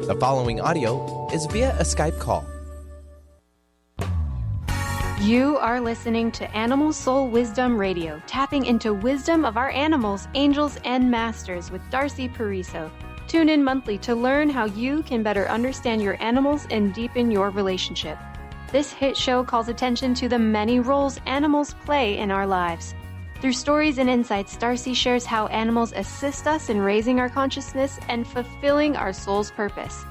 The following audio is via a Skype call. You are listening to Animal Soul Wisdom Radio, tapping into wisdom of our animals, angels, and masters with Darcy Pariso. Tune in monthly to learn how you can better understand your animals and deepen your relationship. This hit show calls attention to the many roles animals play in our lives. Through stories and insights, Darcy shares how animals assist us in raising our consciousness and fulfilling our soul's purpose.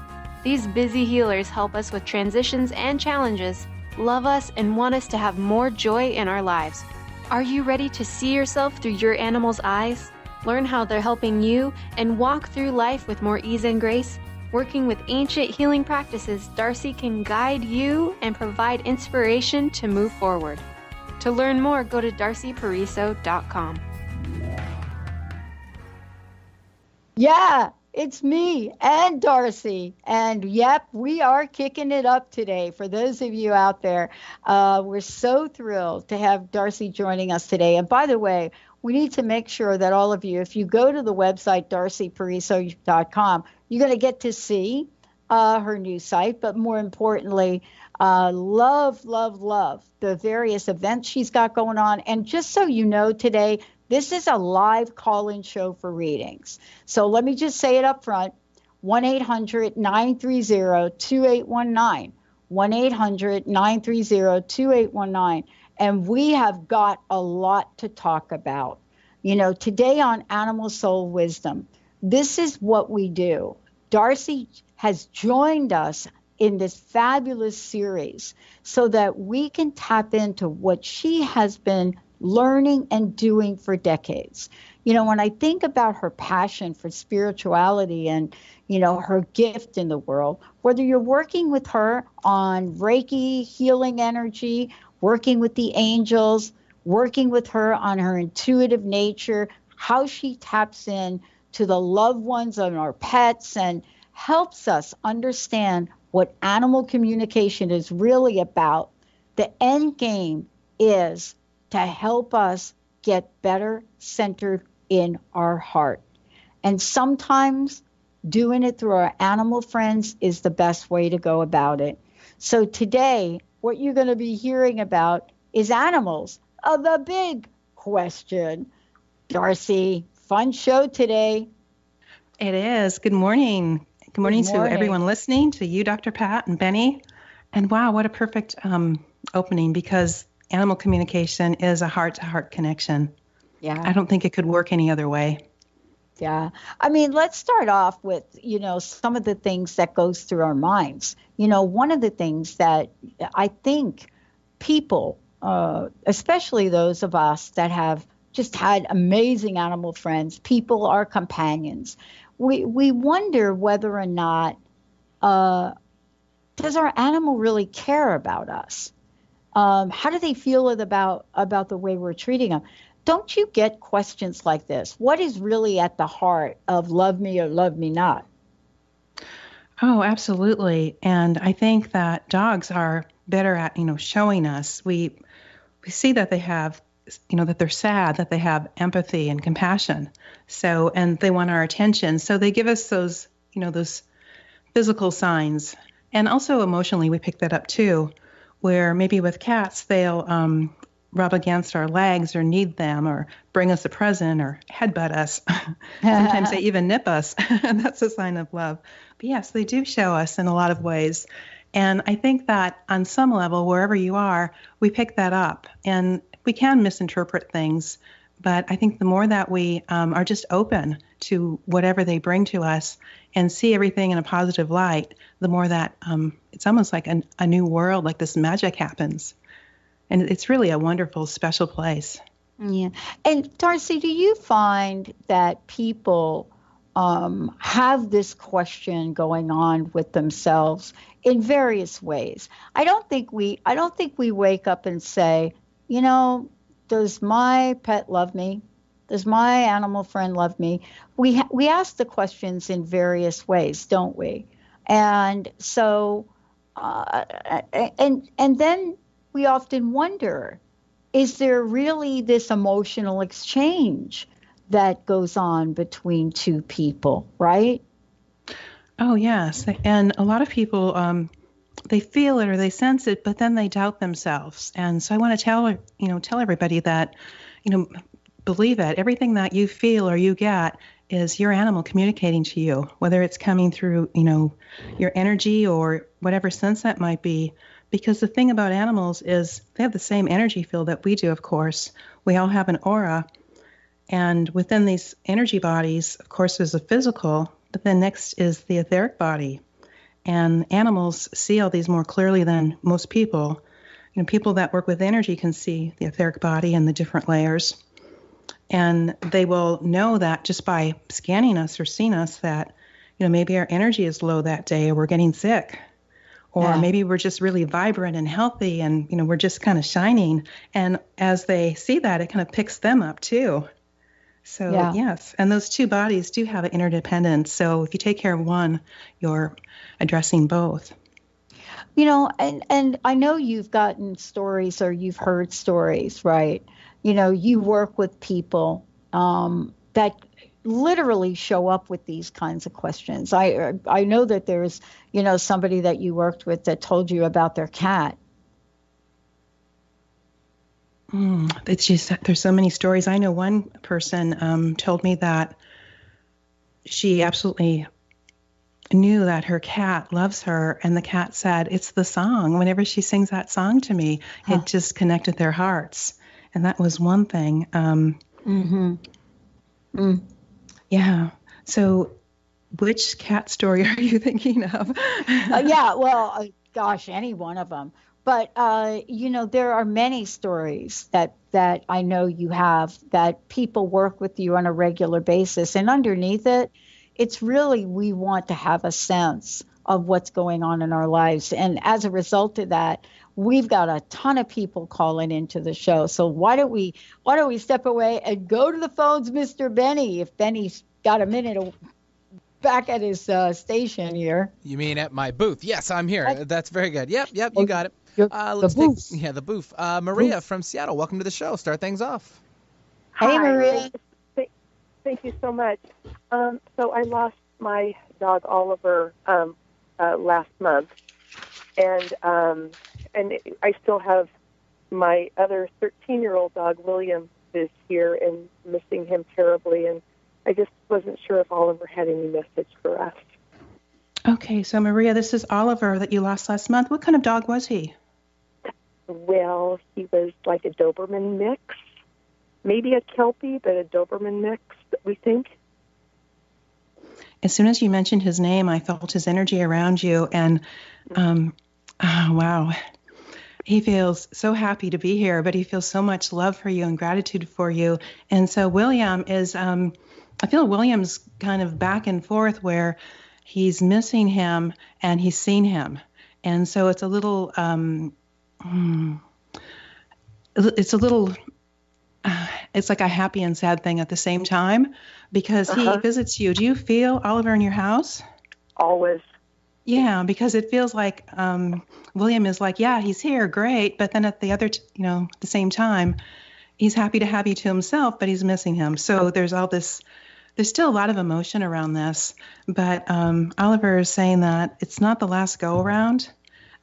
These busy healers help us with transitions and challenges, love us, and want us to have more joy in our lives. Are you ready to see yourself through your animal's eyes? Learn how they're helping you and walk through life with more ease and grace? Working with ancient healing practices, Darcy can guide you and provide inspiration to move forward. To learn more, go to darcypariso.com. Yeah, it's me and Darcy. And yep, we are kicking it up today. For those of you out there, we're so thrilled to have Darcy joining us today. And by the way, we need to make sure that all of you, if you go to the website, darcypariso.com, you're going to get to see her new site, but more importantly, love the various events she's got going on. And just so you know, today, this is a live call-in show for readings. So let me just say it up front, 1-800-930-2819, 1-800-930-2819. And we have got a lot to talk about. You know, today on Animal Soul Wisdom, this is what we do. Darcy has joined us in this fabulous series so that we can tap into what she has been learning and doing for decades. You know, when I think about her passion for spirituality and, you know, her gift in the world, whether you're working with her on Reiki, healing energy, working with the angels, working with her on her intuitive nature, how she taps in to the loved ones and our pets and helps us understand what animal communication is really about. The end game is to help us get better centered in our heart. And sometimes doing it through our animal friends is the best way to go about it. So today, what you're going to be hearing about is animals, the big question. Darcy, fun show today. It is. Good morning. Good morning to everyone listening, to you, Dr. Pat and Benny. And wow, what a perfect opening, because animal communication is a heart-to-heart connection. Yeah. I don't think it could work any other way. Yeah. I mean, let's start off with, you know, some of the things that goes through our minds. You know, one of the things that I think people, especially those of us that have just had amazing animal friends, people are companions. We wonder whether or not, does our animal really care about us? How do they feel about the way we're treating them? Don't you get questions like this? What is really at the heart of love me or love me not? Oh, absolutely. And I think that dogs are better at, you know, showing us. We see that they have, you know, that they're sad, that they have empathy and compassion. So, and they want our attention. So they give us those, you know, those physical signs. And also emotionally, we pick that up too, where maybe with cats, they'll rub against our legs or knead them or bring us a present or headbutt us. Sometimes they even nip us. That's a sign of love. But yes, they do show us in a lot of ways. And I think that on some level, wherever you are, we pick that up. And we can misinterpret things. But I think the more that we are just open to whatever they bring to us and see everything in a positive light, the more that it's almost like a new world, like this magic happens. And it's really a wonderful, special place. Yeah. And Darcy, do you find that people have this question going on with themselves in various ways? I don't think we wake up and say, you know, does my pet love me? Does my animal friend love me? We ask the questions in various ways, don't we? And so, and then we often wonder, is there really this emotional exchange that goes on between two people, right? Oh, yes. And a lot of people, they feel it or they sense it, but then they doubt themselves. And so I want to tell everybody that, you know, believe it. Everything that you feel or you get is your animal communicating to you, whether it's coming through, your energy or whatever sense that might be. Because the thing about animals is they have the same energy field that we do, of course. We all have an aura. And within these energy bodies, of course, there's a physical, but then next is the etheric body. And animals see all these more clearly than most people. People that work with energy can see the etheric body and the different layers. And they will know that just by scanning us or seeing us that, maybe our energy is low that day or we're getting sick. Or maybe we're just really vibrant and healthy and, we're just kind of shining. And as they see that, it kind of picks them up too. So, yes. And those two bodies do have an interdependence. So if you take care of one, you're addressing both. And I know you've gotten stories or you've heard stories, right? You work with people that literally show up with these kinds of questions. I know that there's, somebody that you worked with that told you about their cat. It's just, there's so many stories. I know one person told me that she absolutely knew that her cat loves her, and the cat said, "It's the song. Whenever she sings that song to me, it just connected their hearts." And that was one thing. Yeah. So which cat story are you thinking of? Gosh, any one of them. But, there are many stories that I know you have that people work with you on a regular basis. And underneath it, it's really we want to have a sense of what's going on in our lives. And as a result of that, we've got a ton of people calling into the show. So why don't we step away and go to the phones, Mr. Benny, if Benny's got a minute back at his station here. You mean at my booth? Yes, I'm here. That's very good. Yep, you got it. The booth. The booth. Maria from Seattle, welcome to the show. Start things off. Hey, Maria. Thank you so much. So I lost my dog Oliver last month, and I still have my other 13-year-old dog William is here and missing him terribly, and I just wasn't sure if Oliver had any message for us. Okay, so Maria, this is Oliver that you lost last month. What kind of dog was he? Well, he was like a Doberman mix, maybe a Kelpie, but a Doberman mix, we think. As soon as you mentioned his name, I felt his energy around you, and wow. He feels so happy to be here, but he feels so much love for you and gratitude for you. And so William is, I feel William's kind of back and forth where he's missing him and he's seen him. And so it's a little, it's like a happy and sad thing at the same time because he visits you. Do you feel Oliver in your house? Always. Yeah, because it feels like William is like, yeah, he's here, great. But then at the other, the same time, he's happy to have you to himself, but he's missing him. So there's all this, there's still a lot of emotion around this. But Oliver is saying that it's not the last go around,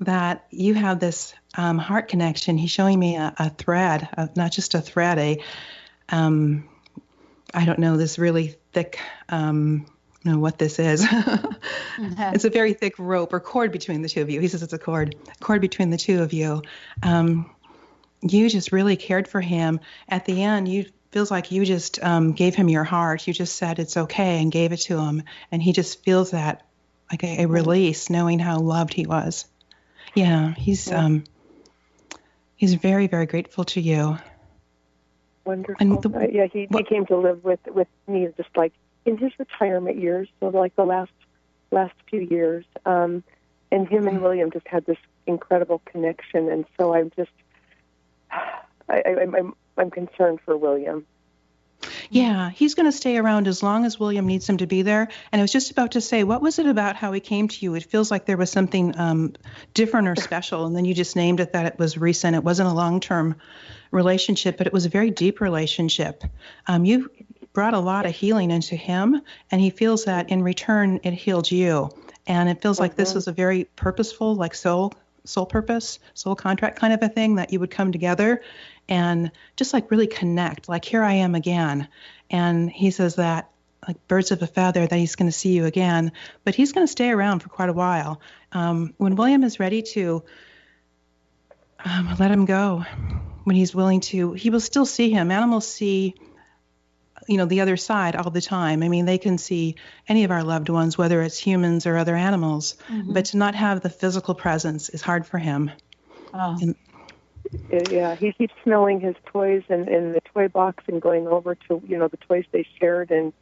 that you have this heart connection. He's showing me a thread, not just a thread, I don't know, this really thick, know what this is. It's a very thick rope or cord between the two of you. He says it's a cord between the two of you. You just really cared for him. At the end, you feels like you just gave him your heart. You just said it's okay and gave it to him. And he just feels that like a release, knowing how loved he was. Yeah, he's very, very grateful to you. Wonderful. And he came to live with me just like in his retirement years, so like the last few years. And him and William just had this incredible connection, and so I'm concerned for William. Yeah, he's going to stay around as long as William needs him to be there. And I was just about to say, what was it about how he came to you? It feels like there was something different or special, and then you just named it that it was recent. It wasn't a long-term relationship, but it was a very deep relationship. You brought a lot of healing into him, and he feels that in return it healed you. And it feels like this was a very purposeful, like soul purpose, soul contract kind of a thing, that you would come together and just like really connect, like here I am again. And he says that like birds of a feather, that he's going to see you again, but he's going to stay around for quite a while. When William is ready to let him go, when he's willing to, he will still see him. Animals see, the other side all the time. I mean, they can see any of our loved ones, whether it's humans or other animals, but to not have the physical presence is hard for him. Oh. Yeah, he keeps smelling his toys in the toy box and going over to, the toys they shared. And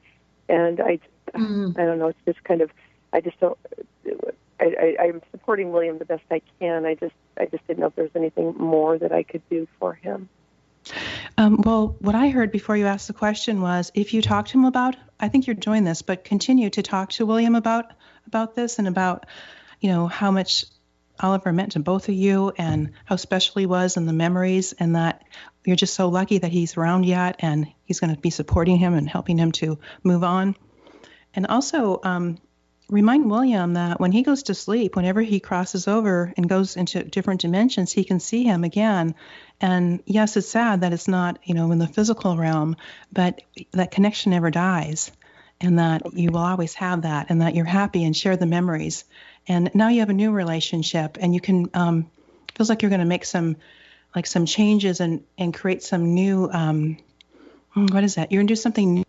I don't know, it's just kind of, I just don't, I'm supporting William the best I can. I just didn't know if there's anything more that I could do for him. Well, what I heard before you asked the question was, if you talk to him about, I think you're doing this, but continue to talk to William about this and about, how much Oliver meant to both of you and how special he was and the memories, and that you're just so lucky that he's around yet and he's going to be supporting him and helping him to move on. And also remind William that when he goes to sleep, whenever he crosses over and goes into different dimensions, he can see him again. And yes, it's sad that it's not, in the physical realm, but that connection never dies, and that you will always have that, and that you're happy and share the memories. And now you have a new relationship, and you can, feels like you're going to make some changes and create some new, what is that? You're going to do something new.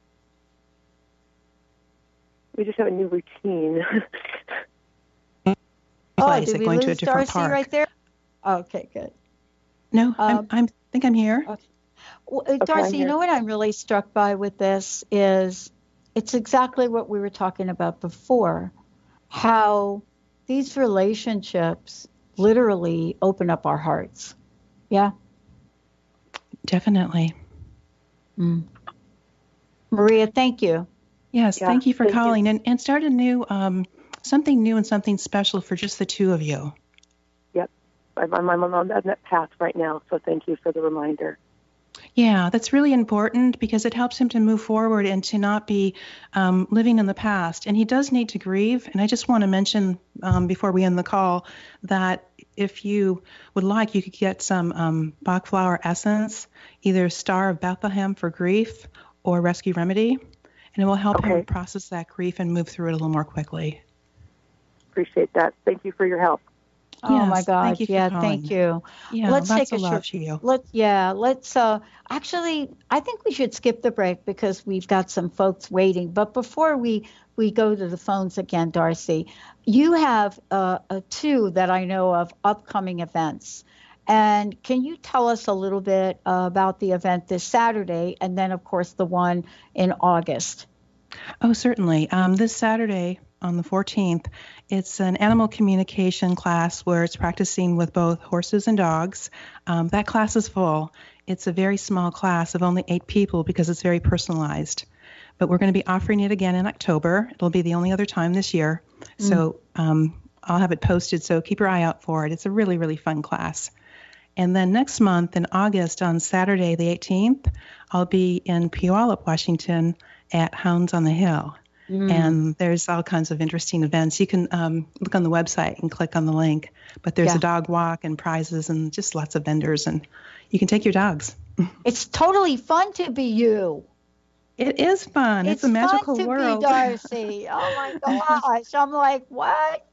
We just have a new routine. Place, did we going lose to a different Darcy park. right there? Okay, good. No, I think I'm here. Okay. Well, Darcy, you know what I'm really struck by with this is it's exactly what we were talking about before, how these relationships literally open up our hearts. Yeah? Definitely. Maria, thank you. Yes, Yeah, thank you for thank calling and start a new, something new and something special for just the two of you. Yep. I'm on that path right now, so thank you for the reminder. Yeah, that's really important because it helps him to move forward and to not be living in the past. And he does need to grieve. And I just want to mention before we end the call that if you would like, you could get some Bach flower essence, either Star of Bethlehem for grief or Rescue Remedy. And it will help him process that grief and move through it a little more quickly. Appreciate that. Thank you for your help. Oh Yes, my God! thank you for Yeah, calling. thank you. Yeah, Let's lots take a of love short. to you. Let's. Actually, I think we should skip the break because we've got some folks waiting. But before we go to the phones again, Darcy, you have two that I know of upcoming events. And can you tell us a little bit about the event this Saturday, and then of course the one in August? Oh, certainly. This Saturday on the 14th, it's an animal communication class where it's practicing with both horses and dogs. That class is full. It's a very small class of only 8 people because it's very personalized. But we're going to be offering it again in October. It'll be the only other time this year. So I'll have it posted, so keep your eye out for it. It's a really, really fun class. And then next month in August, on Saturday the 18th, I'll be in Puyallup, Washington at Hounds on the Hill. And there's all kinds of interesting events. You can look on the website and click on the link. But there's a dog walk and prizes and just lots of vendors. And you can take your dogs. It's totally fun to be you. It is fun. It's a magical fun to world. be Darcy. Oh, my gosh. I'm like, what?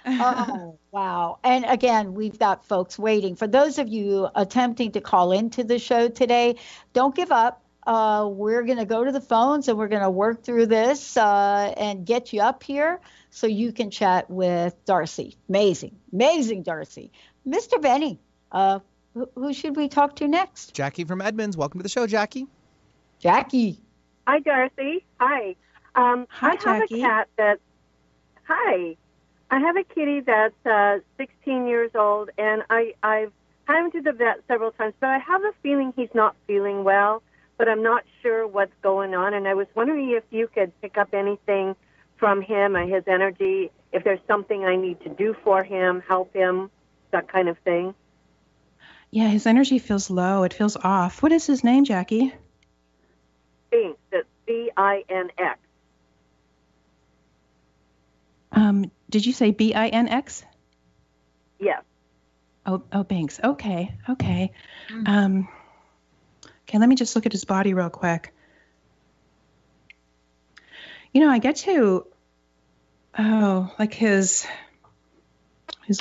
Oh, wow. And again, we've got folks waiting. For those of you attempting to call into the show today, don't give up. We're going to go to the phones and we're going to work through this and get you up here so you can chat with Darcy. Amazing Darcy. Mr. Benny, who should we talk to next? Jackie from Edmonds. Welcome to the show, Jackie. Jackie. Hi, Darcy. Hi. Hi, I have Jackie. a cat that. Hi. I have a kitty that's 16 years old, and I've had him to the vet several times, but I have a feeling he's not feeling well, but I'm not sure what's going on, and I was wondering if you could pick up anything from him and his energy, if there's something I need to do for him, help him, that kind of thing. Yeah, his energy feels low. It feels off. What is his name, Jackie? Binx. That's Binx. Did you say BINX? Yes. Oh, Banks. Okay. Okay, let me just look at his body real quick. I get to, like his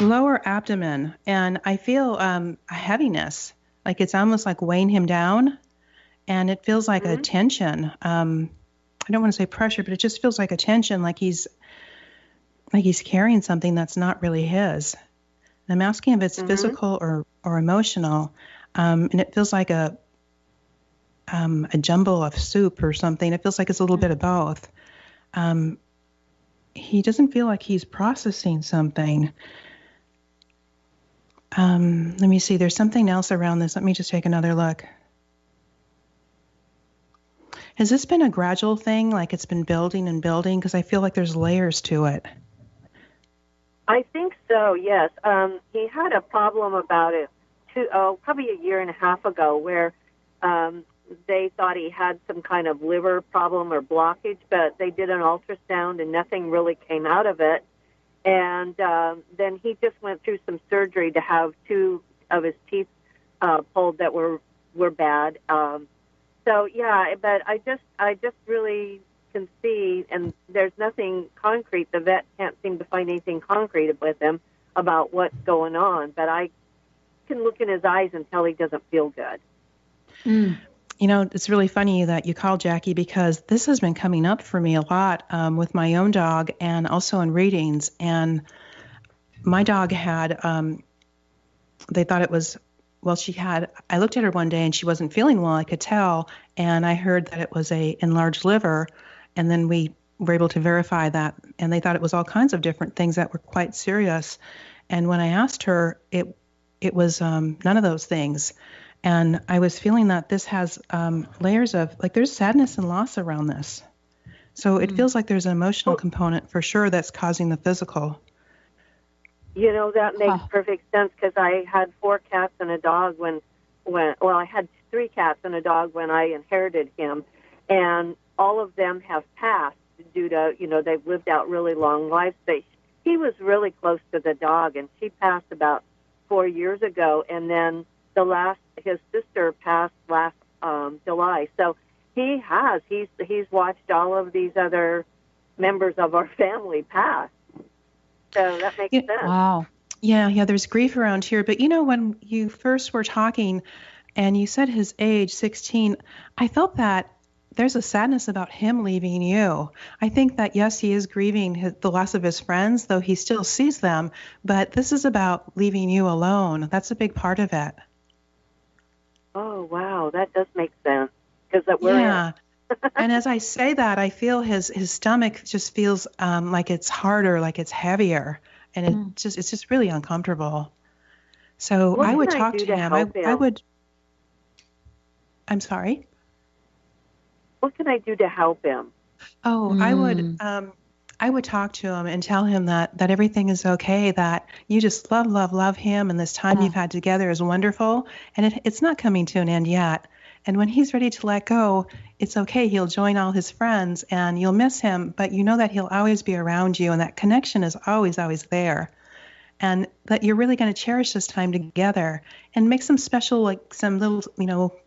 lower abdomen, and I feel a heaviness, like it's almost like weighing him down, and it feels like a tension. I don't want to say pressure, but it just feels like a tension, like he's carrying something that's not really his. And I'm asking if it's physical or emotional, and it feels like a jumble of soup or something. It feels like it's a little bit of both. He doesn't feel like he's processing something. Let me see. There's something else around this. Let me just take another look. Has this been a gradual thing, like it's been building and building? Because I feel like there's layers to it. I think so, yes. He had a problem about it probably a year and a half ago where they thought he had some kind of liver problem or blockage, but they did an ultrasound and nothing really came out of it. And then he just went through some surgery to have 2 of his teeth pulled that were bad. So yeah, but I just really can see, and there's nothing concrete. The vet can't seem to find anything concrete with him about what's going on. But I can look in his eyes and tell he doesn't feel good. It's really funny that you called, Jackie, because this has been coming up for me a lot with my own dog and also in readings. And my dog had, they thought it was, I looked at her one day and she wasn't feeling well, I could tell. And I heard that it was a enlarged liver. And then we were able to verify that. And they thought it was all kinds of different things that were quite serious. And when I asked her, it was none of those things. And I was feeling that this has layers of, like, there's sadness and loss around this. So it feels like there's an emotional component for sure that's causing the physical. That makes perfect sense because I had 4 cats and a dog I had 3 cats and a dog when I inherited him. And all of them have passed due to, they've lived out really long lives. But he was really close to the dog, and she passed about 4 years ago. And then his sister passed last July. So he's watched all of these other members of our family pass. So that makes sense. Wow. Yeah, there's grief around here. But when you first were talking and you said his age, 16, I felt that there's a sadness about him leaving you. I think that, yes, he is grieving the loss of his friends, though he still sees them. But this is about leaving you alone. That's a big part of it. Oh, wow. That does make sense. Yeah. And as I say that, I feel his stomach just feels like it's harder, like it's heavier. And it's just really uncomfortable. So I would talk to him. I would. I'm sorry? What can I do to help him? Oh, I would talk to him and tell him that everything is okay, that you just love him, and this time you've had together is wonderful, and it's not coming to an end yet. And when he's ready to let go, it's okay. He'll join all his friends, and you'll miss him, but you know that he'll always be around you, and that connection is always there. And that you're really going to cherish this time together and make some special, like some little,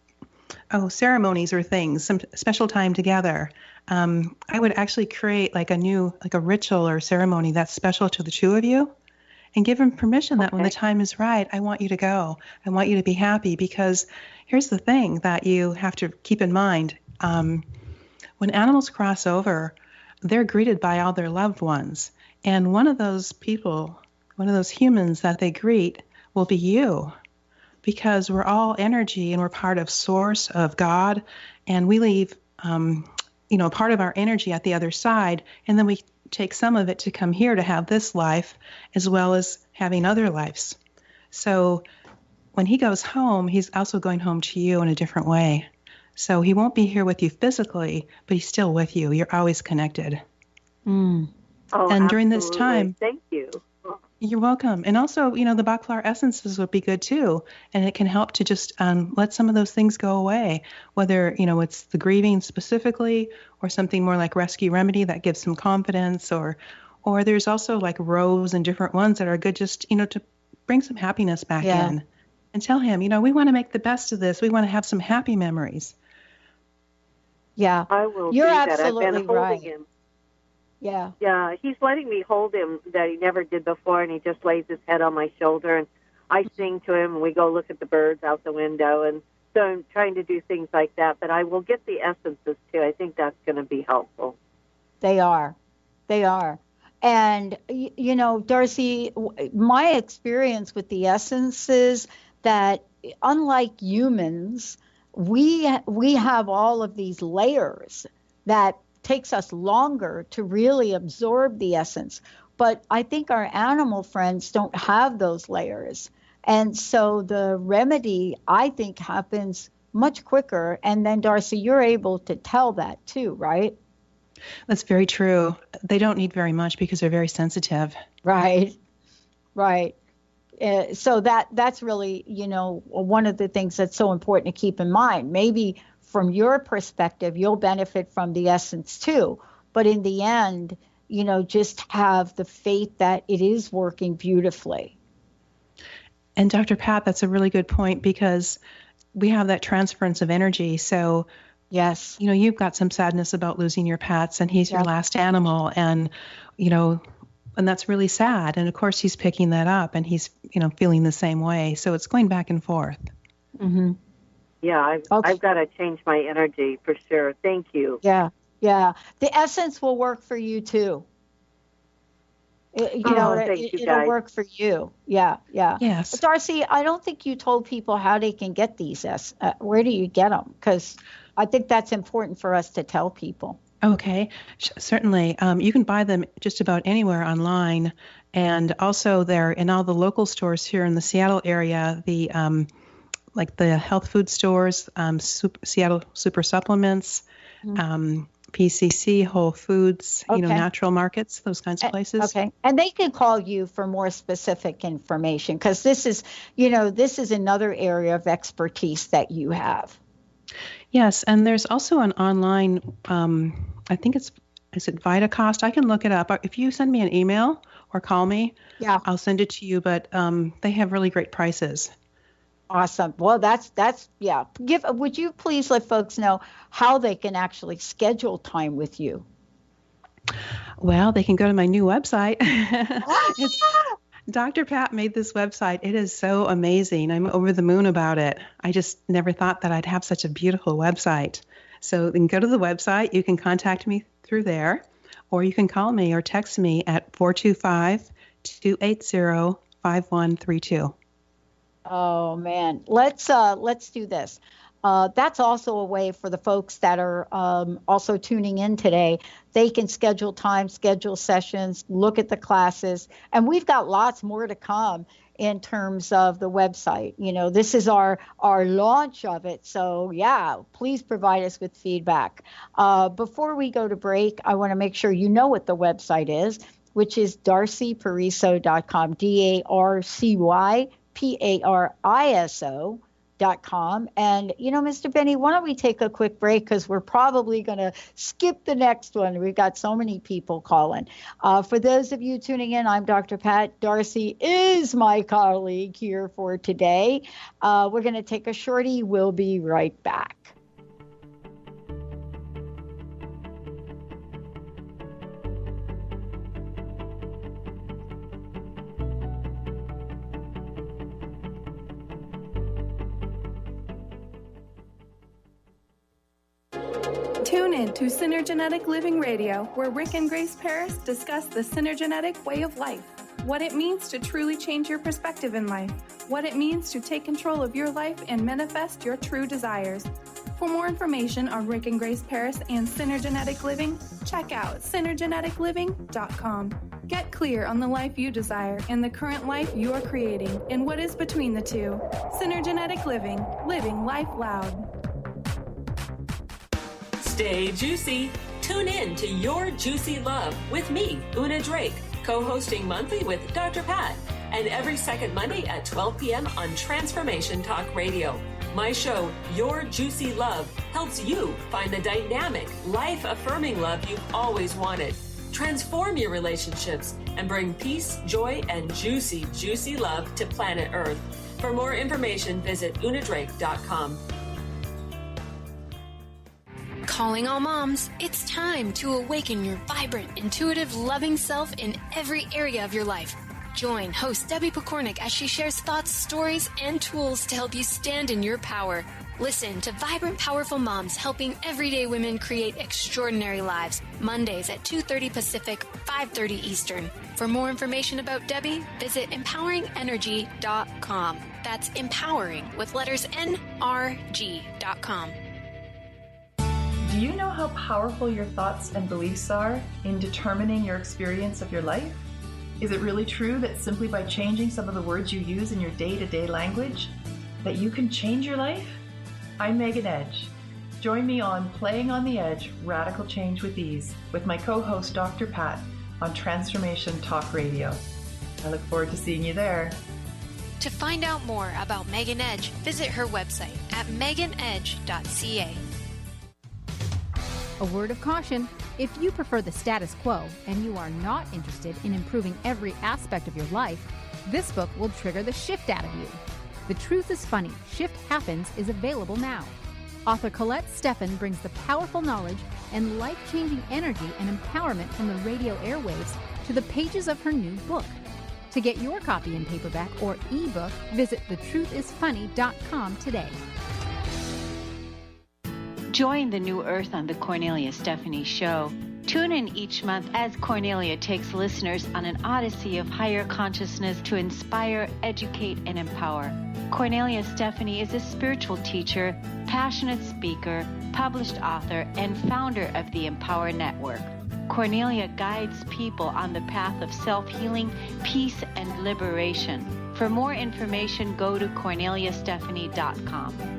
ceremonies or things, some special time together. I would actually create like a ritual or ceremony that's special to the 2 of you, and give him permission that when the time is right, I want you to go. I want you to be happy, because here's the thing that you have to keep in mind. When animals cross over, they're greeted by all their loved ones. And one of those people, one of those humans that they greet will be you, because we're all energy and we're part of Source, of God, and we leave part of our energy at the other side, and then we take some of it to come here to have this life as well as having other lives. So when he goes home, he's also going home to you in a different way. So he won't be here with you physically, but he's still with you. You're always connected. Mm. Oh, and during this absolutely. time, Thank you. You're welcome. And also, the Bach flower essences would be good too. And it can help to just let some of those things go away, whether, it's the grieving specifically or something more like Rescue Remedy that gives some confidence, or Or there's also like rose and different ones that are good just, to bring some happiness back in. And tell him, we want to make the best of this. We want to have some happy memories. Yeah. I will You're do that. absolutely I've been holding right. him. Yeah. Yeah, he's letting me hold him that he never did before, and he just lays his head on my shoulder, and I sing to him, and we go look at the birds out the window, and so I'm trying to do things like that, but I will get the essences, too. I think that's going to be helpful. They are. And, Darcy, my experience with the essences that unlike humans, we have all of these layers that takes us longer to really absorb the essence. But I think our animal friends don't have those layers. And so the remedy, I think, happens much quicker. And then, Darcy, you're able to tell that too, right? That's very true. They don't need very much because they're very sensitive. Right. So that's really, one of the things that's so important to keep in mind. Maybe from your perspective, you'll benefit from the essence too. But in the end, just have the faith that it is working beautifully. And Dr. Pat, that's a really good point because we have that transference of energy. So yes, you've got some sadness about losing your pets and he's your last animal and, and that's really sad. And of course he's picking that up and he's, feeling the same way. So it's going back and forth. Mm-hmm. Yeah, I've got to change my energy for sure. Thank you. Yeah. The essence will work for you too. It'll work for you. Yeah. Yes. Darcy, I don't think you told people how they can get these. Where do you get them? Because I think that's important for us to tell people. Okay, certainly. You can buy them just about anywhere online. And also they're in all the local stores here in the Seattle area, the like the health food stores, Seattle Super Supplements, PCC, Whole Foods, natural markets, those kinds of places. Okay. And they can call you for more specific information because this is another area of expertise that you have. Yes. And there's also an online, I think is it VitaCost? I can look it up. If you send me an email or call me, I'll send it to you. But they have really great prices. Awesome. Well, that's would you please let folks know how they can actually schedule time with you? Well, they can go to my new website. Dr. Pat made this website. It is so amazing. I'm over the moon about it. I just never thought that I'd have such a beautiful website. So you can go to the website. You can contact me through there, or you can call me or text me at 425-280-5132. Oh man, let's do this. That's also a way for the folks that are also tuning in today. They can schedule time, schedule sessions, look at the classes, and we've got lots more to come in terms of the website. This is our launch of it. So please provide us with feedback. Before we go to break, I want to make sure you know what the website is, which is DARCYPariso.com, DARCYPariso.com. And, Mr. Benny, why don't we take a quick break because we're probably going to skip the next one. We've got so many people calling. For those of you tuning in, I'm Dr. Pat. Darcy is my colleague here for today. We're going to take a shorty. We'll be right back. Tune in to Synergenetic Living Radio, where Rick and Grace Paris discuss the synergenetic way of life, what it means to truly change your perspective in life, what it means to take control of your life and manifest your true desires. For more information on Rick and Grace Paris and Synergenetic Living, check out synergeticliving.com. Get clear on the life you desire and the current life you are creating and what is between the two. Synergenetic Living, living life loud. Stay juicy. Tune in to Your Juicy Love with me, Una Drake, co-hosting monthly with Dr. Pat, and every second Monday at 12 p.m. on Transformation Talk Radio. My show, Your Juicy Love, helps you find the dynamic, life-affirming love you've always wanted. Transform your relationships and bring peace, joy, and juicy, juicy love to planet Earth. For more information, visit unadrake.com. Calling all moms, it's time to awaken your vibrant, intuitive, loving self in every area of your life. Join host Debbie Pokornik as she shares thoughts, stories, and tools to help you stand in your power. Listen to Vibrant Powerful Moms helping everyday women create extraordinary lives. Mondays at 2:30 Pacific, 5:30 Eastern. For more information about Debbie, visit empoweringenergy.com. That's empowering with letters NRG.com. Do you know how powerful your thoughts and beliefs are in determining your experience of your life? Is it really true that simply by changing some of the words you use in your day-to-day language, that you can change your life? I'm Megan Edge. Join me on Playing on the Edge, Radical Change with Ease, with my co-host Dr. Pat on Transformation Talk Radio. I look forward to seeing you there. To find out more about Megan Edge, visit her website at meganedge.ca. A word of caution: if you prefer the status quo and you are not interested in improving every aspect of your life, this book will trigger the shift out of you. The Truth is Funny, Shift Happens is available now. Author Colette Steffen brings the powerful knowledge and life-changing energy and empowerment from the radio airwaves to the pages of her new book. To get your copy in paperback or ebook, visit thetruthisfunny.com today. Join the new earth on the Cornelia Stephanie Show. Tune in each month as Cornelia takes listeners on an odyssey of higher consciousness to inspire, educate, and empower. Cornelia Stephanie is a spiritual teacher, passionate speaker, published author, and founder of the Empower Network. Cornelia guides people on the path of self-healing, peace, and liberation. For more information, go to corneliastephanie.com.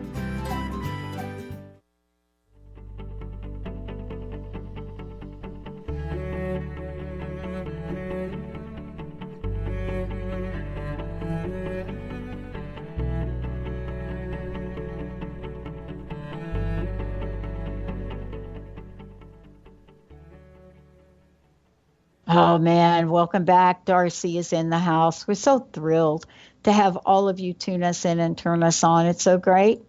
Oh, man, welcome back. Darcy is in the house. We're so thrilled to have all of you tune us in and turn us on. It's so great.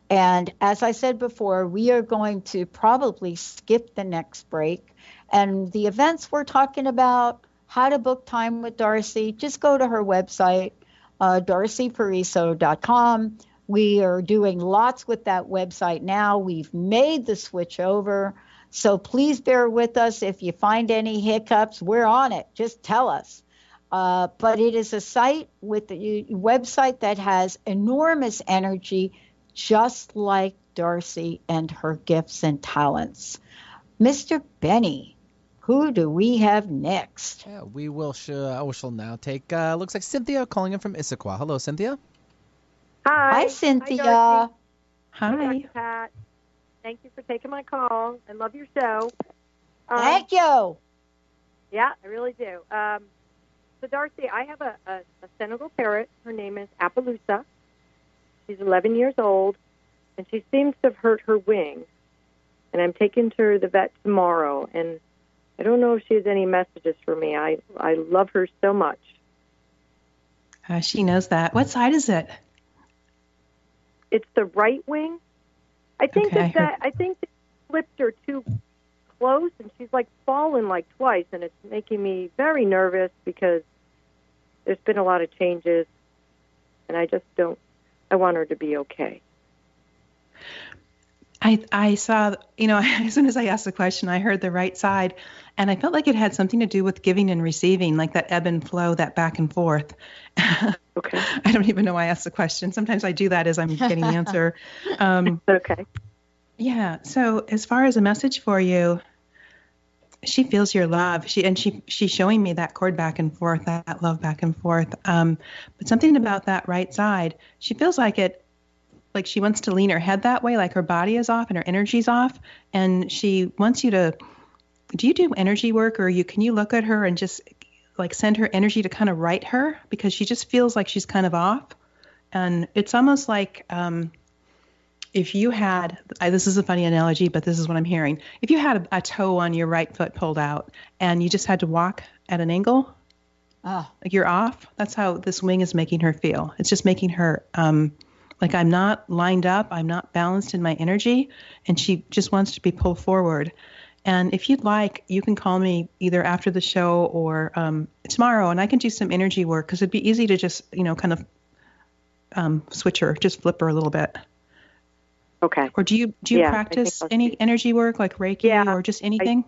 And as I said before, we are going to probably skip the next break. And the events we're talking about, how to book time with Darcy, just go to her website, DarcyPariso.com. We are doing lots with that website now. We've made the switch over. So please bear with us. If you find any hiccups, we're on it. Just tell us. But it is a site with a website that has enormous energy, just like Darcy and her gifts and talents. Mr. Benny, who do we have next? Yeah, we shall now take, looks like Cynthia calling in from Issaquah. Hello, Cynthia. Hi. Hi, Cynthia. Hi. Hi. Dr. Pat. Thank you for taking my call. I love your show. Thank you. Yeah, I really do. So, Darcy, I have a Senegal parrot. Her name is Appaloosa. She's 11 years old, and she seems to have hurt her wing. And I'm taking her to the vet tomorrow, and I don't know if she has any messages for me. I love her so much. She knows that. What side is it? It's the right wing. I think Okay. I think they flipped her too close, and she's like fallen like twice, and it's making me very nervous because there's been a lot of changes, and I want her to be okay. I saw, as soon as I asked the question, I heard the right side, and I felt like it had something to do with giving and receiving, like that ebb and flow, that back and forth. Okay. I don't even know why I asked the question. Sometimes I do that as I'm getting the answer. Okay. Yeah. So as far as a message for you, she feels your love. She's showing me that cord back and forth, that love back and forth. But something about that right side, she feels like she wants to lean her head that way, like her body is off and her energy's off. And she wants you to, do you do energy work, or can you look at her and just like send her energy to kind of right her, because she just feels like she's kind of off. And it's almost like, if you had, this is a funny analogy, but this is what I'm hearing. If you had a toe on your right foot pulled out and you just had to walk at an angle, like you're off, that's how this wing is making her feel. It's just making her like I'm not lined up, I'm not balanced in my energy, and she just wants to be pulled forward. And if you'd like, you can call me either after the show or tomorrow, and I can do some energy work because it'd be easy to just, kind of switch her, just flip her a little bit. Okay. Or do you practice any energy work like Reiki or just anything?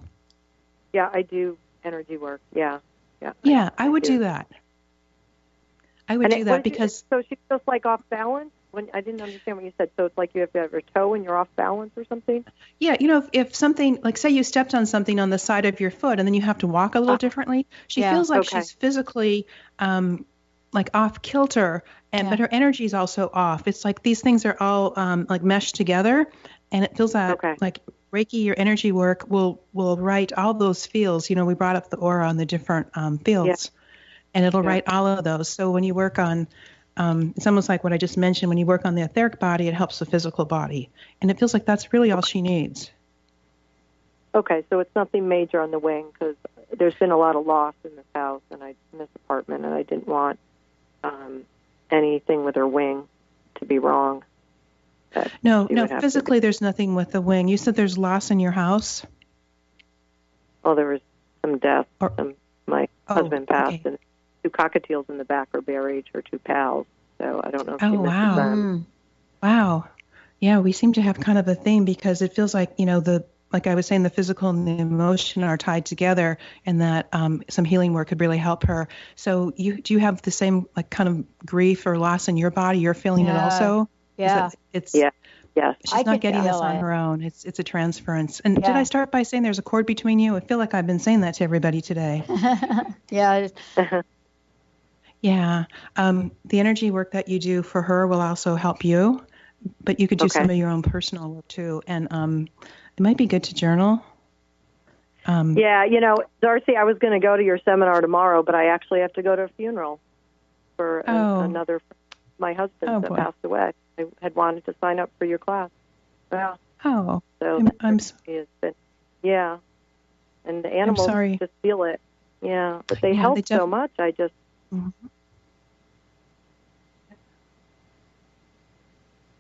I do energy work. Yeah. I would do that. I would do that because so she feels like off balance. When I didn't understand what you said. So it's like you have to have your toe and you're off balance or something? Yeah, if something, like say you stepped on something on the side of your foot and then you have to walk a little differently, she feels like she's physically like off kilter, but her energy is also off. It's like these things are all like meshed together, and it feels like Reiki, your energy work will write all those fields. We brought up the aura on the different fields, and it'll write all of those. So when you work on it's almost like what I just mentioned. When you work on the etheric body, it helps the physical body. And it feels like that's really all she needs. Okay, so it's nothing major on the wing because there's been a lot of loss in this house and in this apartment, and I didn't want anything with her wing to be wrong. No, physically there's nothing with the wing. You said there's loss in your house? Oh, there was some death. My husband passed, and 2 cockatiels in the back are buried, her 2 pals. So I don't know if she misses them. Wow. Yeah, we seem to have kind of a theme because it feels like, like I was saying, the physical and the emotion are tied together, and that some healing work could really help her. So do you have the same like kind of grief or loss in your body? You're feeling it also? Yeah. Yes. She's not getting this on her own. It's a transference. And did I start by saying there's a cord between you? I feel like I've been saying that to everybody today. Yeah. Yeah. The energy work that you do for her will also help you, but you could do some of your own personal work too. And it might be good to journal. Darcy, I was going to go to your seminar tomorrow, but I actually have to go to a funeral for another, my husband that passed away. I had wanted to sign up for your class. Yeah. Oh. So I'm and the animals just feel it. Yeah, but they help so much. I just. I'm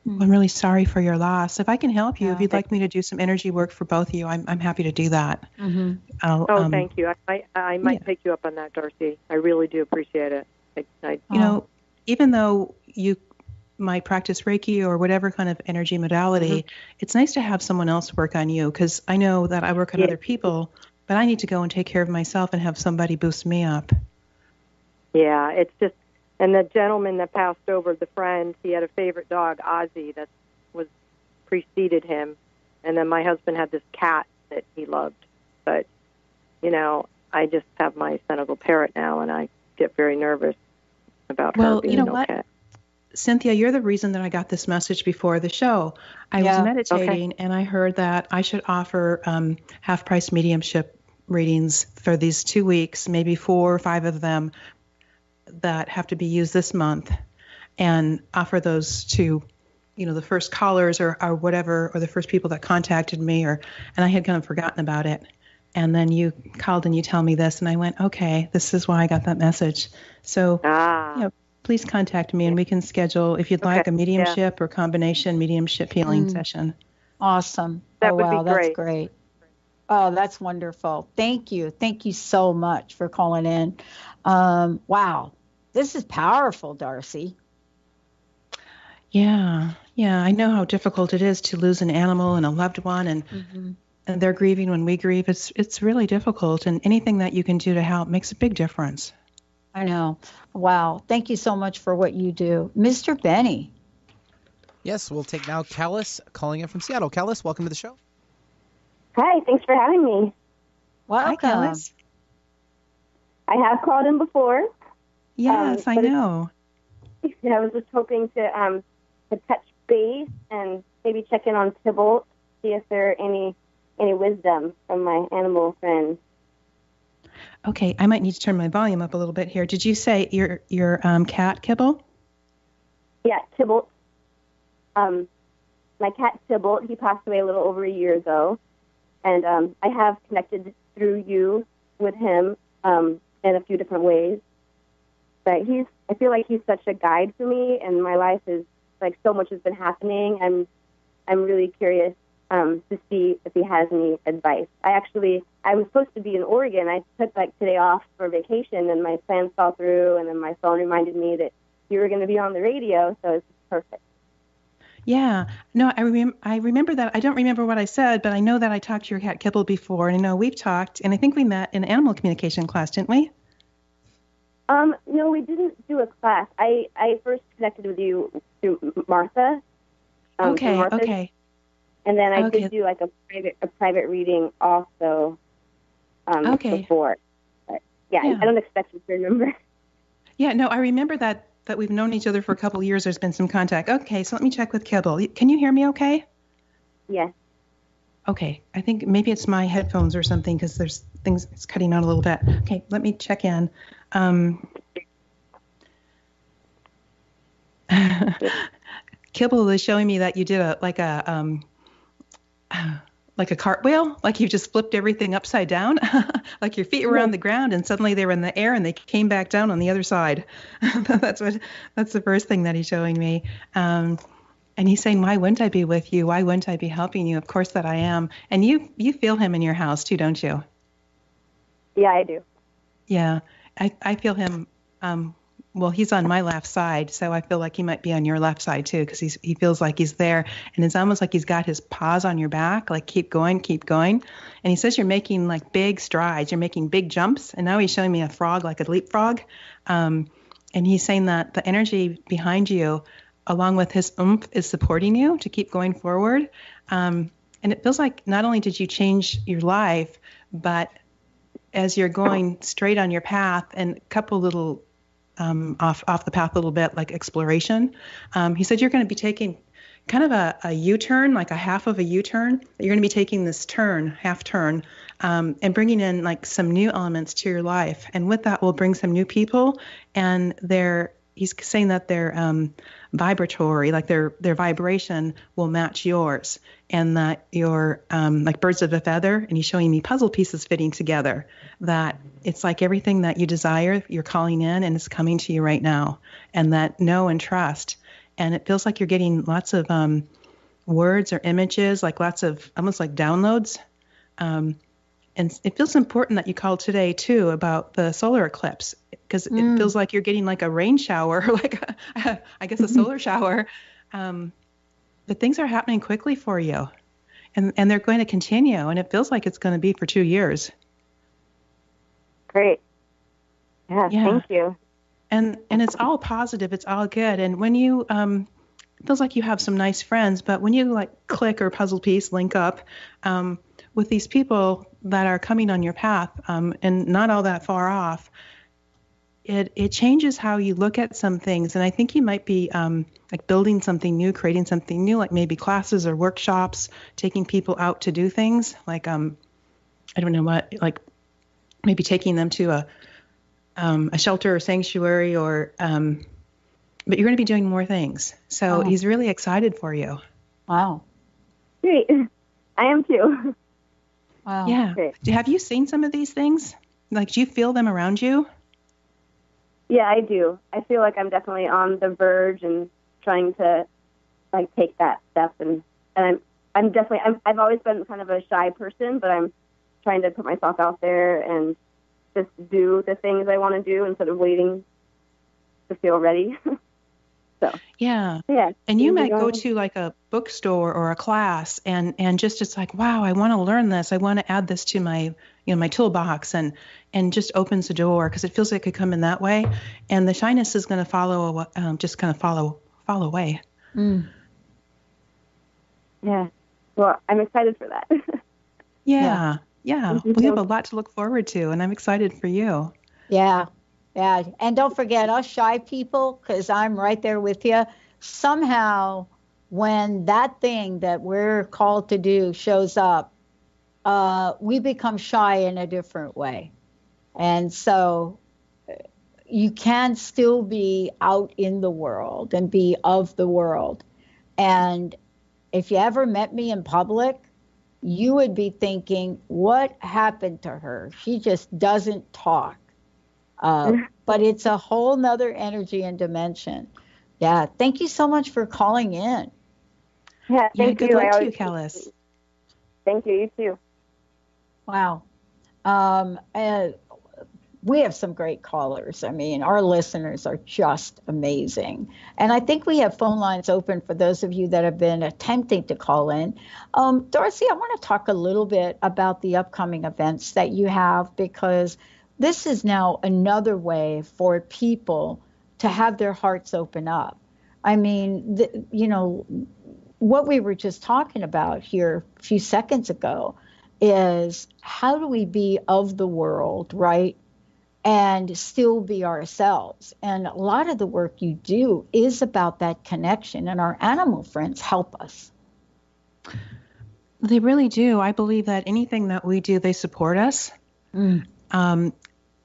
really sorry for your loss. If I can help you, if you'd like me to do some energy work for both of you, I'm happy to do that. Thank you. I might take you up on that, Darcy. I really do appreciate it. Even though you might practice Reiki or whatever kind of energy modality, it's nice to have someone else work on you, because I know that I work on other people, but I need to go and take care of myself and have somebody boost me up. Yeah, it's just, and the gentleman that passed over, the friend, he had a favorite dog, Ozzy, that preceded him. And then my husband had this cat that he loved. But, I just have my Senegal parrot now, and I get very nervous about her being okay. What? Cynthia, you're the reason that I got this message before the show. I was meditating, and I heard that I should offer half-price mediumship readings for these 2 weeks, maybe 4 or 5 of them that have to be used this month, and offer those to, the first callers or whatever, or the first people that contacted me, and I had kind of forgotten about it. And then you called and you tell me this, and I went, okay, this is why I got that message. So, please contact me, and we can schedule, if you'd like, a mediumship or combination mediumship healing session. Awesome. That would be great. That's great. Oh, that's wonderful. Thank you. Thank you so much for calling in. Wow. This is powerful, Darcy. Yeah. I know how difficult it is to lose an animal and a loved one, and they're grieving when we grieve. It's really difficult, and anything that you can do to help makes a big difference. I know. Wow. Thank you so much for what you do. Mr. Benny. Yes, we'll take now Callis calling in from Seattle. Callis, welcome to the show. Hi, thanks for having me. Welcome. Hi, Callis. I have called in before. Yes, I know. I was just hoping to touch base and maybe check in on Tybalt, see if there are any wisdom from my animal friends. Okay, I might need to turn my volume up a little bit here. Did you say your cat, Kibble? Yeah, Tybalt. my cat Tybalt. He passed away a little over a year ago, and I have connected through you with him in a few different ways. But I feel like he's such a guide for me, and my life is like so much has been happening. I'm really curious to see if he has any advice. I was supposed to be in Oregon. I took like today off for vacation, and my plans fell through, and then my phone reminded me that you were going to be on the radio, so it's perfect. Yeah. No, I remember that. I don't remember what I said, but I know that I talked to your cat Kibble before, and I know we've talked, and I think we met in animal communication class, didn't we? No, we didn't do a class. I first connected with you through Martha. Okay. And then I did do like a private reading also before. But yeah, I don't expect you to remember. Yeah, no, I remember that we've known each other for a couple of years. There's been some contact. Okay, so let me check with Kibble. Can you hear me okay? Yes. Okay, I think maybe it's my headphones or something because there's things, it's cutting out a little bit. Okay, let me check in. Kibble is showing me that you did like a cartwheel, like you just flipped everything upside down, like your feet were on the ground and suddenly they were in the air and they came back down on the other side. That's the first thing that he's showing me. And he's saying, why wouldn't I be with you? Why wouldn't I be helping you? Of course that I am. And you feel him in your house too, don't you? Yeah, I do. Yeah, I feel him. Well, he's on my left side, so I feel like he might be on your left side too, because he feels like he's there, and it's almost like he's got his paws on your back, like keep going. And he says you're making like big strides, you're making big jumps, and now he's showing me a frog, like a leapfrog, and he's saying that the energy behind you, along with his oomph, is supporting you to keep going forward, and it feels like not only did you change your life, but as you're going straight on your path and a couple little off the path a little bit, like exploration. He said you're going to be taking kind of a U-turn, like a half of a U-turn. You're going to be taking this half turn, and bringing in like some new elements to your life. And with that, we'll bring some new people. And he's saying that their vibratory, like their vibration will match yours, and that you're like birds of a feather. And he's showing me puzzle pieces fitting together, that it's like everything that you desire, you're calling in and it's coming to you right now, and that know and trust. And it feels like you're getting lots of words or images, like lots of almost like downloads. And it feels important that you called today too about the solar eclipse, because it feels like you're getting like a rain shower, like I guess a solar shower. But things are happening quickly for you, and they're going to continue, and it feels like it's going to be for 2 years. Great. Yeah. Thank you. And it's all positive. It's all good. And when you, it feels like you have some nice friends, but when you like click or puzzle piece, link up with these people that are coming on your path, and not all that far off, it changes how you look at some things. And I think you might be like building something new, creating something new, like maybe classes or workshops, taking people out to do things like, I don't know what, like maybe taking them to a shelter or sanctuary, or but you're going to be doing more things. So he's really excited for you. Wow. Great. I am too. Wow. Yeah. Great. Have you seen some of these things? Like, do you feel them around you? Yeah, I do. I feel like I'm definitely on the verge and trying to like take that step, and I'm definitely I've always been kind of a shy person, but I'm trying to put myself out there and just do the things I want to do instead of waiting to feel ready. So yeah. And you might go to like a bookstore or a class and just it's like, wow, I want to learn this. I want to add this to my my toolbox, and just opens the door because it feels like it could come in that way. And the shyness is going to follow, just kind of fall away. Mm. Yeah. Well, I'm excited for that. Yeah. We have a lot to look forward to, and I'm excited for you. Yeah. And don't forget us shy people, because I'm right there with you. Somehow, when that thing that we're called to do shows up, we become shy in a different way. And so you can still be out in the world and be of the world. And if you ever met me in public, you would be thinking, what happened to her? She just doesn't talk. But it's a whole nother energy and dimension. Yeah. Thank you so much for calling in. Yeah, thank good you. luck to you, Callis. Thank you. You too. Wow. We have some great callers. I mean, our listeners are just amazing. And I think we have phone lines open for those of you that have been attempting to call in. Darcy, I want to talk a little bit about the upcoming events that you have, because this is now another way for people to have their hearts open up. I mean, what we were just talking about here a few seconds ago is how do we be of the world, right? And still be ourselves. And a lot of the work you do is about that connection, and our animal friends help us. They really do. I believe that anything that we do, they support us.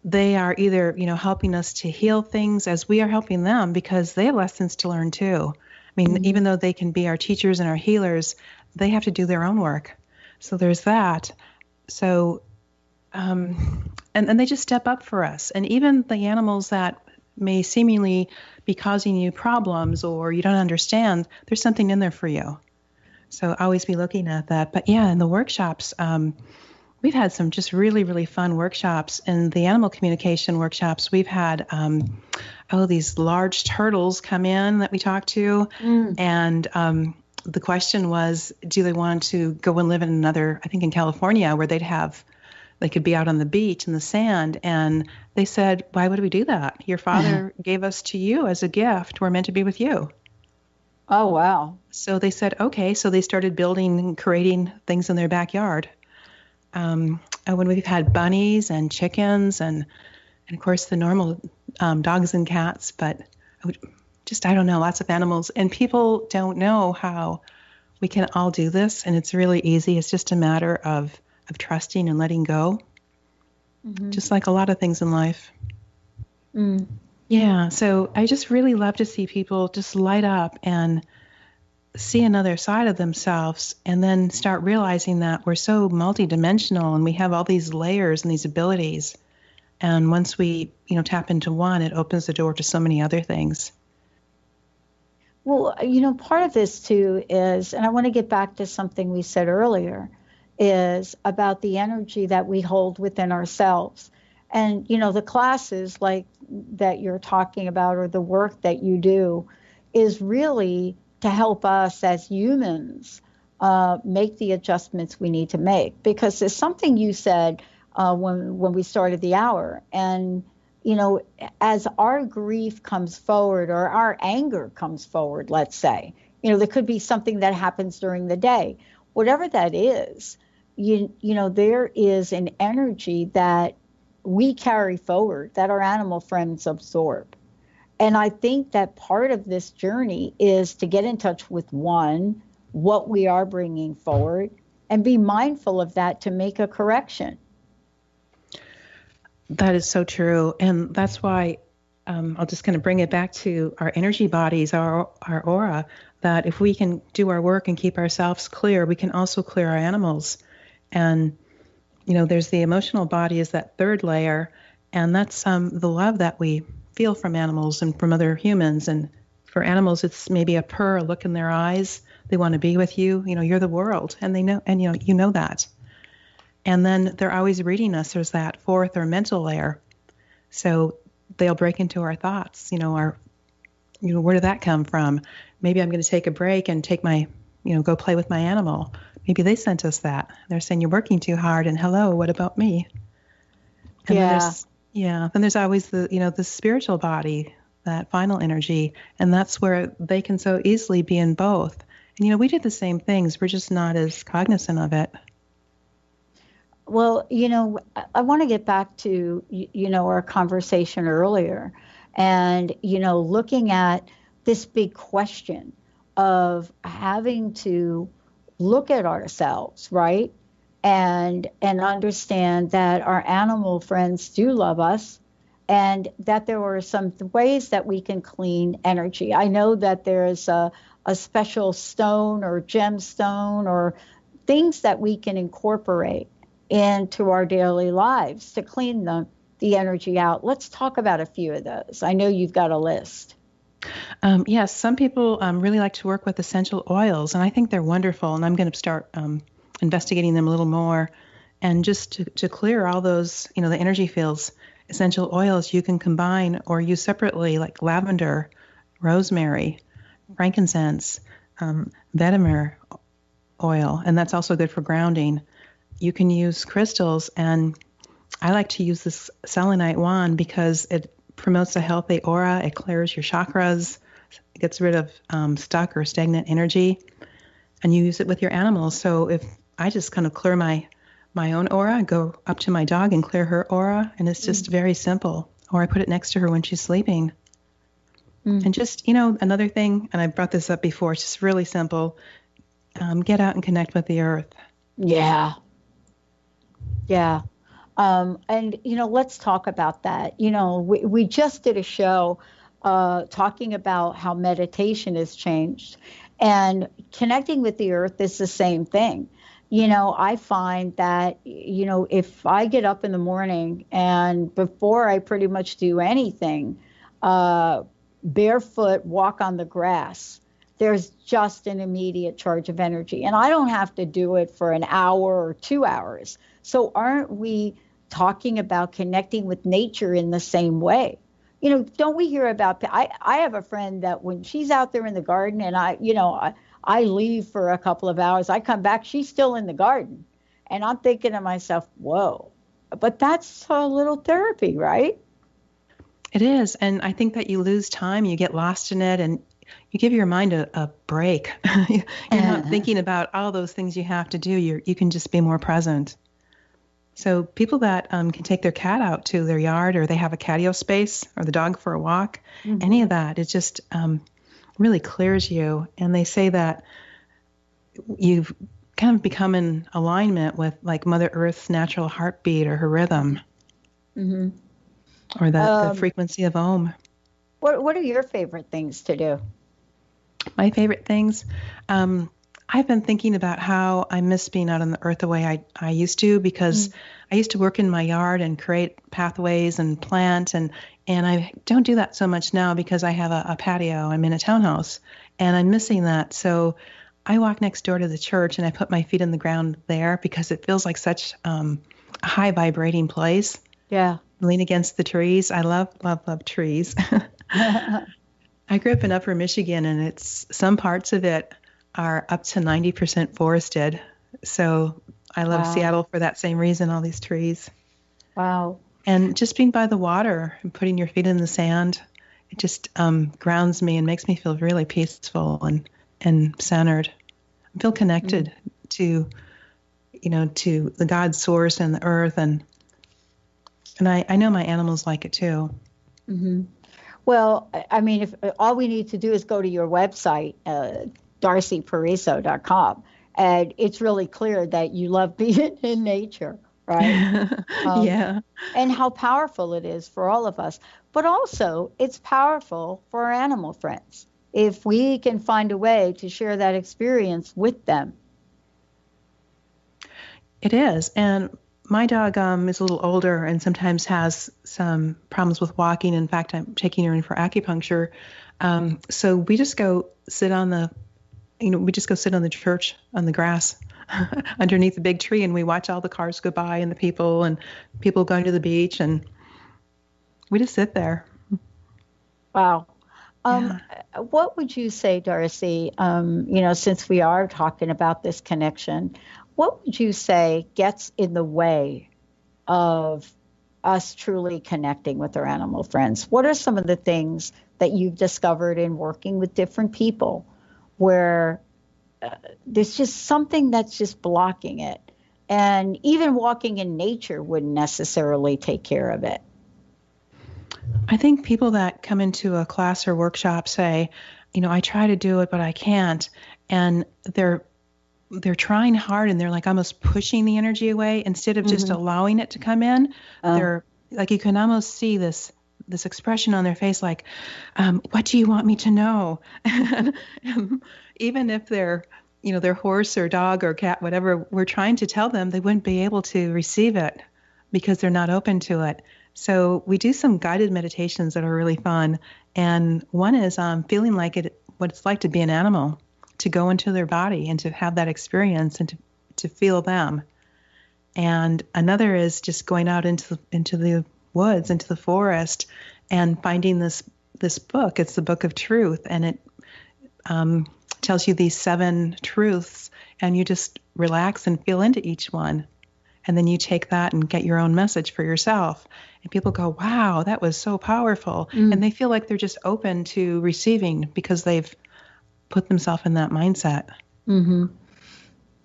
They are either, helping us to heal things as we are helping them, because they have lessons to learn too. I mean, even though they can be our teachers and our healers, they have to do their own work. So there's that. So, and they just step up for us. And even the animals that may seemingly be causing you problems or you don't understand, there's something in there for you. So always be looking at that. But yeah, in the workshops, we've had some just really, really fun workshops. In the animal communication workshops, we've had, these large turtles come in that we talk to. And the question was, do they want to go and live in another, I think in California, where they could be out on the beach in the sand. And they said, why would we do that? Your father gave us to you as a gift. We're meant to be with you. Oh, wow. So they said, okay. So they started building and creating things in their backyard. When we've had bunnies and chickens and of course the normal dogs and cats, but I don't know, lots of animals. And people don't know how we can all do this. And it's really easy. It's just a matter of trusting and letting go, just like a lot of things in life. Yeah, so I just really love to see people just light up and see another side of themselves, and then start realizing that we're so multidimensional and we have all these layers and these abilities. And once we, tap into one, it opens the door to so many other things. Well, part of this too is, and I want to get back to something we said earlier, is about the energy that we hold within ourselves. And, the classes like that you're talking about, or the work that you do, is really to help us as humans make the adjustments we need to make. Because there's something you said when we started the hour, and, as our grief comes forward, or our anger comes forward, let's say, there could be something that happens during the day, whatever that is. There is an energy that we carry forward that our animal friends absorb. And I think that part of this journey is to get in touch with what we are bringing forward, and be mindful of that to make a correction. That is so true. And that's why I'll just kind of bring it back to our energy bodies, our aura, that if we can do our work and keep ourselves clear, we can also clear our animals. And, there's the emotional body is that third layer, and that's the love that we feel from animals and from other humans. And for animals, it's maybe a purr, a look in their eyes. They want to be with you. You're the world, and they know, and you know that. And then they're always reading us. There's that fourth or mental layer. So they'll break into our thoughts. Where did that come from? Maybe I'm going to take a break and take my, go play with my animal. Maybe they sent us that. They're saying you're working too hard, and hello, what about me? And then there's always the spiritual body, that final energy, and that's where they can so easily be in both. And we do the same things. We're just not as cognizant of it. Well, I want to get back to, our conversation earlier, and, looking at this big question of having to look at ourselves, right? And understand that our animal friends do love us, and that there are some ways that we can clean energy. I know that there's a a special stone or gemstone or things that we can incorporate into our daily lives to clean the energy out. Let's talk about a few of those. I know you've got a list. Yes, some people really like to work with essential oils, and I think they're wonderful, and I'm going to start investigating them a little more. And just to clear all those, the energy fields, essential oils you can combine or use separately, like lavender, rosemary, frankincense, vetiver oil, and that's also good for grounding. You can use crystals, and I like to use this selenite wand because it promotes a healthy aura. It clears your chakras, it gets rid of stuck or stagnant energy, and you use it with your animals. So if I just kind of clear my own aura, go up to my dog and clear her aura, and it's just very simple. Or I put it next to her when she's sleeping. And just, another thing, and I brought this up before, it's just really simple. Get out and connect with the earth. Yeah. Yeah. And, let's talk about that. We just did a show talking about how meditation has changed, and connecting with the earth is the same thing. I find that, if I get up in the morning and before I pretty much do anything, barefoot walk on the grass, there's just an immediate charge of energy. And I don't have to do it for an hour or 2 hours. So aren't we talking about connecting with nature in the same way? Don't we hear about, I have a friend that when she's out there in the garden and I leave for a couple of hours, I come back, she's still in the garden. And I'm thinking to myself, whoa, but that's a little therapy, right? It is. And I think that you lose time, you get lost in it, and you give your mind a break. You're not thinking about all those things you have to do. You can just be more present. So people that can take their cat out to their yard, or they have a catio space, or the dog for a walk, any of that, it just really clears you. And they say that you've kind of become in alignment with like Mother Earth's natural heartbeat or her rhythm, or the frequency of Om. What are your favorite things to do? My favorite things? I've been thinking about how I miss being out on the earth the way I used to, because I used to work in my yard and create pathways and plant, and I don't do that so much now because I have a patio. I'm in a townhouse, and I'm missing that. So I walk next door to the church, and I put my feet in the ground there because it feels like such a high vibrating place. Yeah. Lean against the trees. I love trees. I grew up in Upper Michigan, and it's some parts of it are up to 90% forested. So I love Seattle for that same reason, all these trees. Wow. And just being by the water and putting your feet in the sand, it just grounds me and makes me feel really peaceful and centered. I feel connected to the God source and the earth, and I know my animals like it too. Well, I mean, if all we need to do is go to your website, DARCYPariso.com, and it's really clear that you love being in nature, right? Yeah. And how powerful it is for all of us. But also, it's powerful for our animal friends if we can find a way to share that experience with them. It is. And my dog is a little older and sometimes has some problems with walking. In fact, I'm taking her in for acupuncture. So we just go sit on the church on the grass underneath the big tree, and we watch all the cars go by and the people going to the beach, and we just sit there. Wow. What would you say, Darcy, since we are talking about this connection, what would you say gets in the way of us truly connecting with our animal friends? What are some of the things that you've discovered in working with different people where there's just something that's just blocking it? And even walking in nature wouldn't necessarily take care of it. I think people that come into a class or workshop say, I try to do it, but I can't. And they're trying hard, and they're like almost pushing the energy away instead of just allowing it to come in. They're like, you can almost see this this expression on their face like, what do you want me to know? And even if they're, their horse or dog or cat, whatever, we're trying to tell them, they wouldn't be able to receive it because they're not open to it. So we do some guided meditations that are really fun. And one is feeling like what it's like to be an animal, to go into their body and to have that experience and to feel them. And another is just going out into the woods, into the forest, and finding this book. It's the Book of Truth, and it tells you these 7 truths, and you just relax and feel into each one. And then you take that and get your own message for yourself. And people go, wow, that was so powerful. And they feel like they're just open to receiving because they've put themselves in that mindset. Mm-hmm.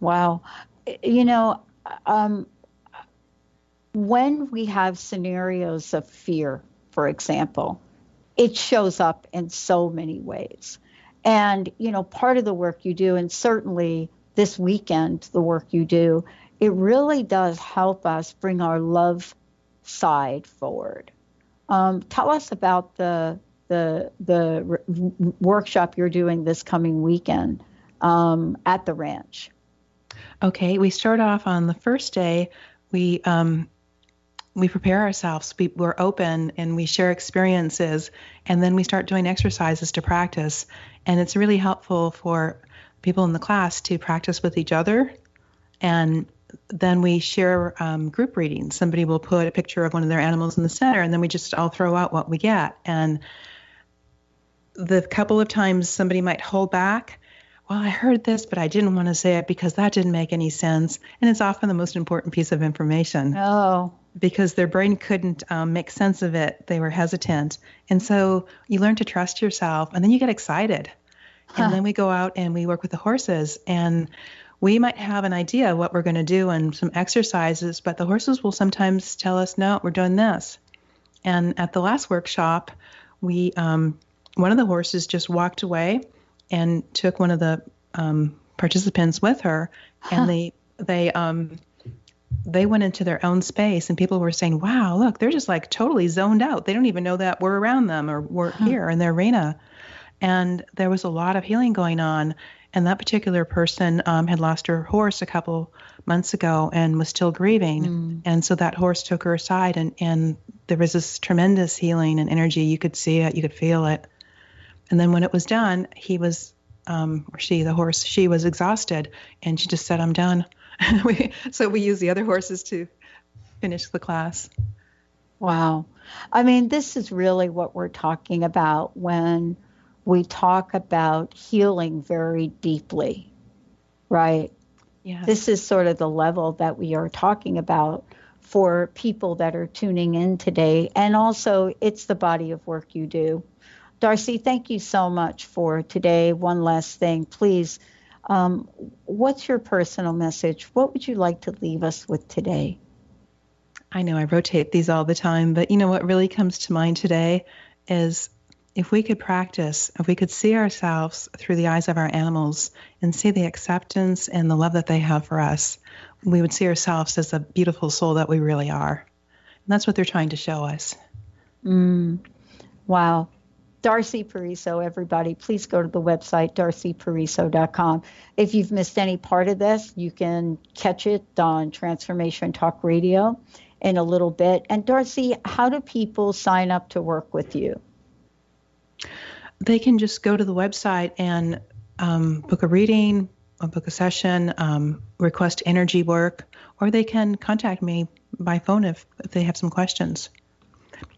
Wow. When we have scenarios of fear, for example, it shows up in so many ways. And, part of the work you do, and certainly this weekend, the work you do, it really does help us bring our love side forward. Tell us about the workshop you're doing this coming weekend at the ranch. Okay, we start off on the first day. We prepare ourselves. We're open and we share experiences, and then we start doing exercises to practice. And it's really helpful for people in the class to practice with each other. And then we share group readings. Somebody will put a picture of one of their animals in the center, and then we just all throw out what we get. And the couple of times somebody might hold back, well, I heard this, but I didn't want to say it because that didn't make any sense. And it's often the most important piece of information. Oh. Because their brain couldn't make sense of it. They were hesitant. And so you learn to trust yourself, and then you get excited. And then we go out and we work with the horses, and we might have an idea of what we're going to do and some exercises, but the horses will sometimes tell us, no, we're doing this. And at the last workshop, one of the horses just walked away and took one of the participants with her, and they went into their own space, and people were saying, wow, look, they're just like totally zoned out. They don't even know that we're around them or we're here in their arena. And there was a lot of healing going on. And that particular person had lost her horse a couple months ago and was still grieving. And so that horse took her aside, and there was this tremendous healing and energy. You could see it, you could feel it. And then when it was done, she was exhausted, and she just said, I'm done. So we use the other horses to finish the class. Wow. I mean, this is really what we're talking about when we talk about healing very deeply, right? Yes. This is sort of the level that we are talking about for people that are tuning in today. And also, it's the body of work you do. Darcy, thank you so much for today. One last thing, please. What's your personal message? What would you like to leave us with today? I know I rotate these all the time, but what really comes to mind today is if we could practice, if we could see ourselves through the eyes of our animals and see the acceptance and the love that they have for us, we would see ourselves as the beautiful soul that we really are. And that's what they're trying to show us. Wow. Darcy Pariso, everybody, please go to the website, darcypariso.com. If you've missed any part of this, you can catch it on Transformation Talk Radio in a little bit. And Darcy, how do people sign up to work with you? They can just go to the website and book a reading, book a session, request energy work, or they can contact me by phone if they have some questions.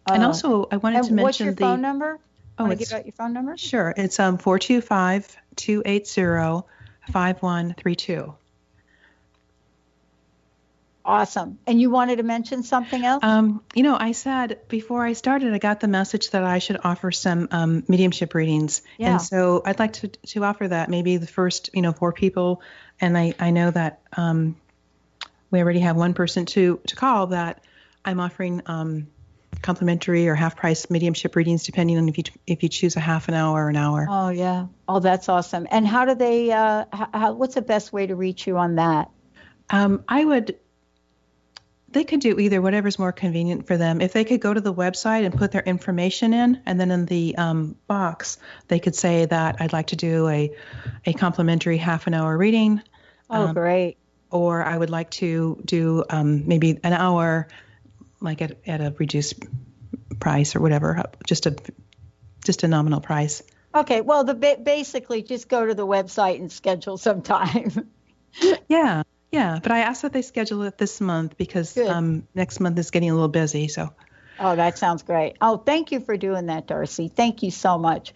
And also, I wanted to mention what's your phone number? Want to give out your phone number? Sure. It's 425-280-5132. Awesome. And you wanted to mention something else? I said before I started, I got the message that I should offer some mediumship readings. Yeah. And so I'd like to offer that, maybe the first, 4 people. And I know that we already have one person to call, that I'm offering complimentary or half price mediumship readings, depending on if you choose a half an hour or an hour. Oh, yeah. Oh, that's awesome. And how do they, what's the best way to reach you on that? I would They could do either, whatever's more convenient for them. If they could go to the website and put their information in, and then in the box, they could say that I'd like to do a complimentary half-an-hour reading. Oh, great. Or I would like to do maybe an hour, like at a reduced price or whatever, just a nominal price. Okay, well, basically just go to the website and schedule some time. Yeah, but I asked that they schedule it this month because next month is getting a little busy. So. Oh, that sounds great. Oh, thank you for doing that, Darcy. Thank you so much.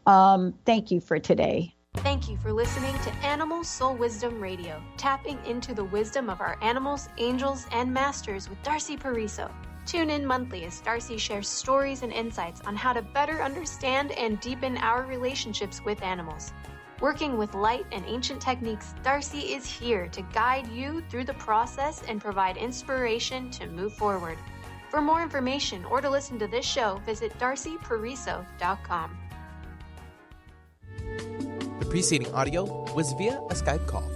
Thank you for today. Thank you for listening to Animal Soul Wisdom Radio, tapping into the wisdom of our animals, angels, and masters with Darcy Pariso. Tune in monthly as Darcy shares stories and insights on how to better understand and deepen our relationships with animals. Working with light and ancient techniques, Darcy is here to guide you through the process and provide inspiration to move forward. For more information or to listen to this show, visit darcypariso.com. The preceding audio was via a Skype call.